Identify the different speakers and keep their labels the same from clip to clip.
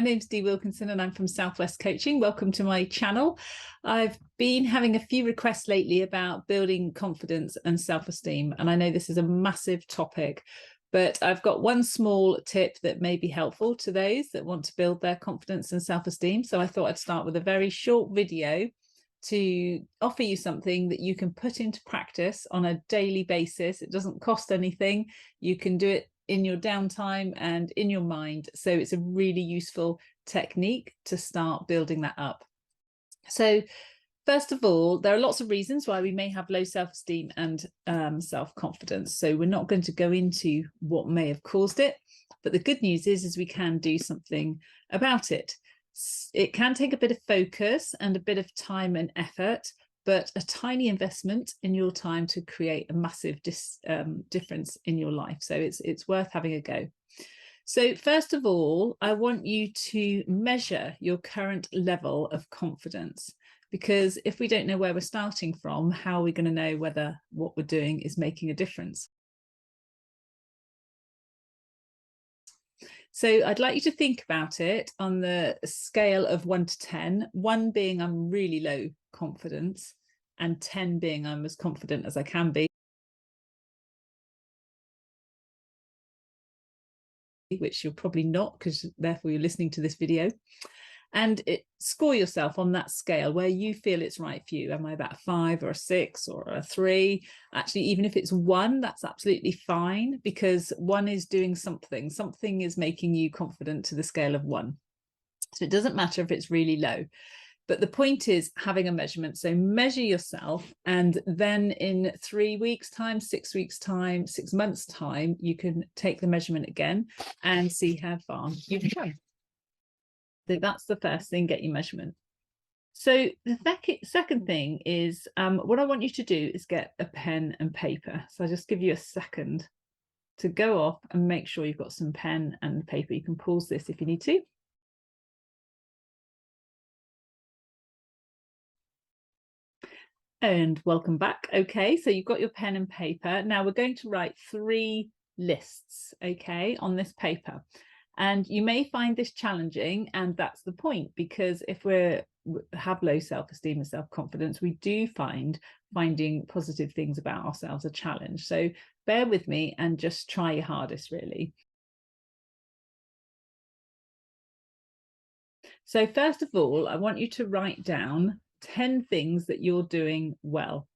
Speaker 1: My name's Dee Wilkinson and I'm from Southwest Coaching. Welcome to my channel. I've been having a few requests lately about building confidence and self-esteem, and I know this is a massive topic, but I've got one small tip that may be helpful to those that want to build their confidence and self-esteem. So I thought I'd start with a very short video to offer you something that you can put into practice on a daily basis. It doesn't cost anything. You can do it in your downtime and in your mind. So it's a really useful technique to start building that up. So first of all, there are lots of reasons why we may have low self-esteem and self-confidence. So we're not going to go into what may have caused it, but the good news is we can do something about it. It can take a bit of focus and a bit of time and effort, but a tiny investment in your time to create a massive difference in your life. So it's worth having a go. So first of all, I want you to measure your current level of confidence, because if we don't know where we're starting from, how are we going to know whether what we're doing is making a difference? So I'd like you to think about it on the scale of 1 to 10, 1 being I'm really low confidence and 10 being I'm as confident as I can be, which you're probably not, because therefore you're listening to this video. And score yourself on that scale where you feel it's right for you. Am I about a 5 or a 6 or a 3? Actually, even if it's 1, that's absolutely fine, because 1 is doing something. Something is making you confident to the scale of 1. So it doesn't matter if it's really low. But the point is having a measurement. So measure yourself, and then in 3 weeks' time, 6 weeks' time, 6 months' time, you can take the measurement again and see how far you've come. So that's the first thing, get your measurement. So the second thing is what I want you to do is get a pen and paper. So I'll just give you a second to go off and make sure you've got some pen and paper. You can pause this if you need to. And welcome back. Okay, so you've got your pen and paper. Now we're going to write 3 lists, okay, on this paper. And you may find this challenging, and that's the point, because if we have low self-esteem and self-confidence, we do find finding positive things about ourselves a challenge. So bear with me and just try your hardest, really. So first of all, I want you to write down 10 things that you're doing well.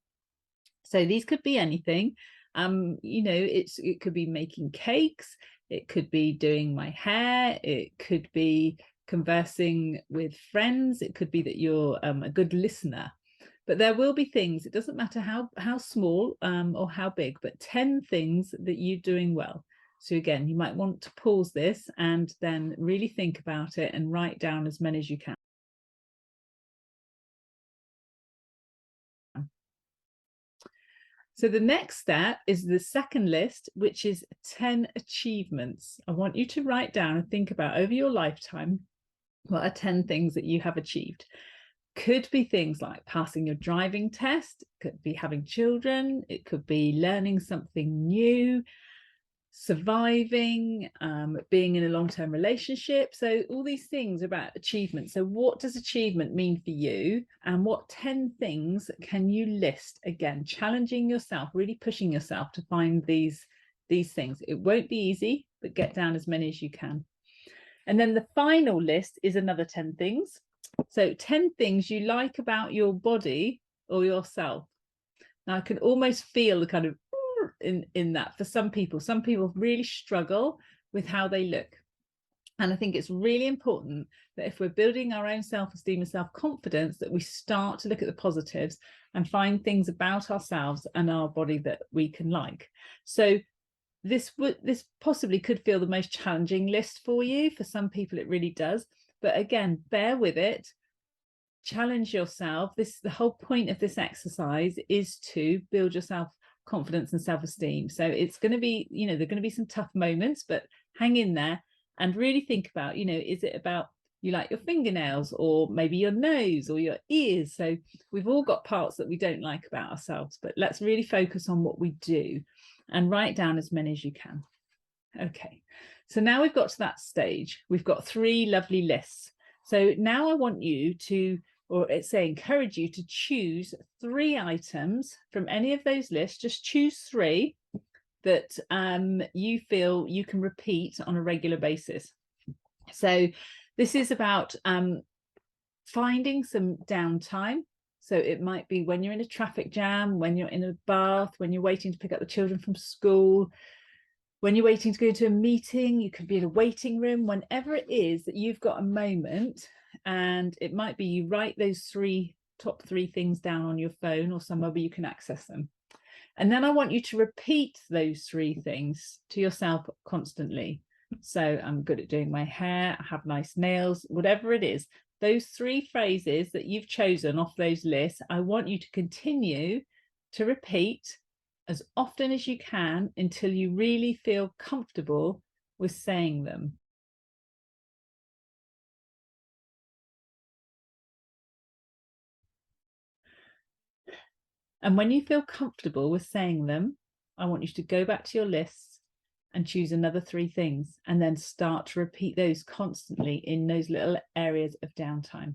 Speaker 1: So these could be anything. You know, it could be making cakes, it could be doing my hair, it could be conversing with friends, it could be that you're a good listener. But there will be things, it doesn't matter how small or how big, but 10 things that you're doing well. So again, you might want to pause this and then really think about it and write down as many as you can. So the next step is the second list, which is 10 achievements. I want you to write down and think about over your lifetime, what are 10 things that you have achieved? Could be things like passing your driving test, it could be having children, it could be learning something new, surviving, being in a long-term relationship. So all these things are about achievement. So what does achievement mean for you, and what 10 things can you list? Again, challenging yourself, really pushing yourself to find these things. It won't be easy, but get down as many as you can. And then the final list is another 10 things. So 10 things you like about your body or yourself. Now I can almost feel the kind of in that for some people really struggle with how they look. And I think it's really important that if we're building our own self-esteem and self-confidence, that we start to look at the positives and find things about ourselves and our body that we can like. So this possibly could feel the most challenging list for you. For some people it really does, but again, bear with it, challenge yourself. The whole point of this exercise is to build yourself confidence and self-esteem. So it's going to be, you know, there are going to be some tough moments, but hang in there and really think about, you know, is it about you like your fingernails or maybe your nose or your ears? So we've all got parts that we don't like about ourselves, but let's really focus on what we do and write down as many as you can. Okay, So now we've got to that stage. We've got 3 lovely lists. So now I want you to, or it's say encourage you to choose 3 items from any of those lists. Just choose 3 that you feel you can repeat on a regular basis. So this is about finding some downtime. So it might be when you're in a traffic jam, when you're in a bath, when you're waiting to pick up the children from school, when you're waiting to go to a meeting, you could be in a waiting room, whenever it is that you've got a moment, and it might be you write those top three things down on your phone or somewhere where you can access them. And then I want you to repeat those 3 things to yourself constantly. So I'm good at doing my hair, I have nice nails, whatever it is. Those 3 phrases that you've chosen off those lists, I want you to continue to repeat as often as you can until you really feel comfortable with saying them. And when you feel comfortable with saying them, I want you to go back to your lists and choose another 3 things, and then start to repeat those constantly in those little areas of downtime.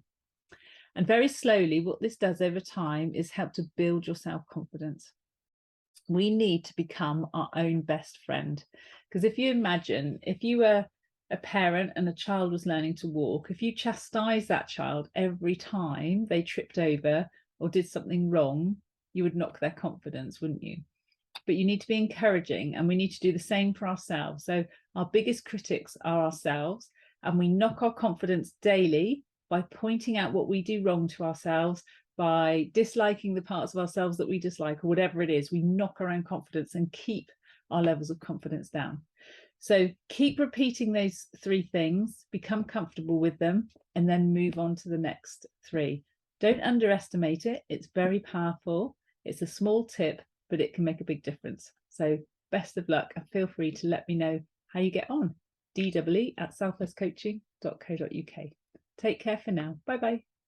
Speaker 1: And very slowly, what this does over time is help to build your self-confidence. We need to become our own best friend. Because if you imagine, if you were a parent and a child was learning to walk, if you chastise that child every time they tripped over or did something wrong, you would knock their confidence, wouldn't you? But you need to be encouraging, and we need to do the same for ourselves. So our biggest critics are ourselves, and we knock our confidence daily by pointing out what we do wrong to ourselves, by disliking the parts of ourselves that we dislike, or whatever it is. We knock our own confidence and keep our levels of confidence down. So keep repeating those 3 things, become comfortable with them, and then move on to the next 3. Don't underestimate it. It's very powerful. It's a small tip, but it can make a big difference. So best of luck, and feel free to let me know how you get on. DWE@southwestcoaching.co.uk. Take care for now. Bye bye.